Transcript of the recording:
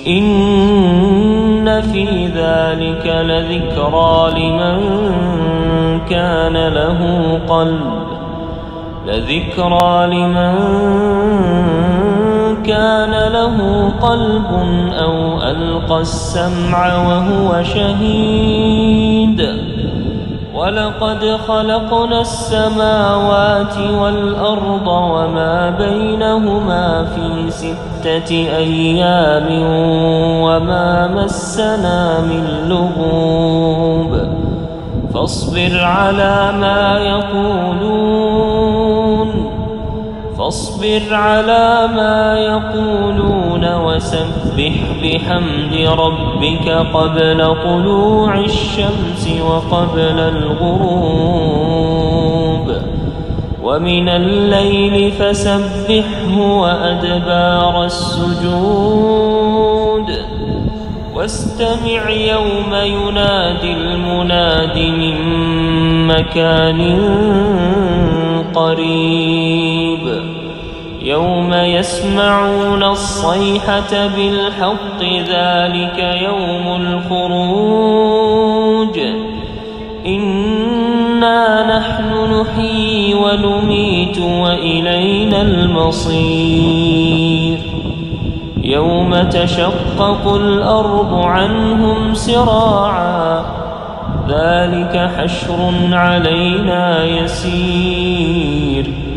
إن في ذلك لذكرى لمن كان له قلب أو ألقى السمع وهو شهيد. ولقد خلقنا السماوات والأرض وما بينهما في 6 أيام وما مسنا من لغوب. فاصبر على ما يقولون وسبح بحمد ربك قبل طلوع الشمس وقبل الغروب، ومن الليل فسبحه وأدبار السجود. واستمع يوم ينادي المناد من مكان قريب. يوم يسمعون الصيحة بالحق ذلك يوم الخروج. إنا نحن نحيي ونميت وإلينا المصير. يوم تشقق الأرض عنهم سراعا ذلك حشر علينا يسير.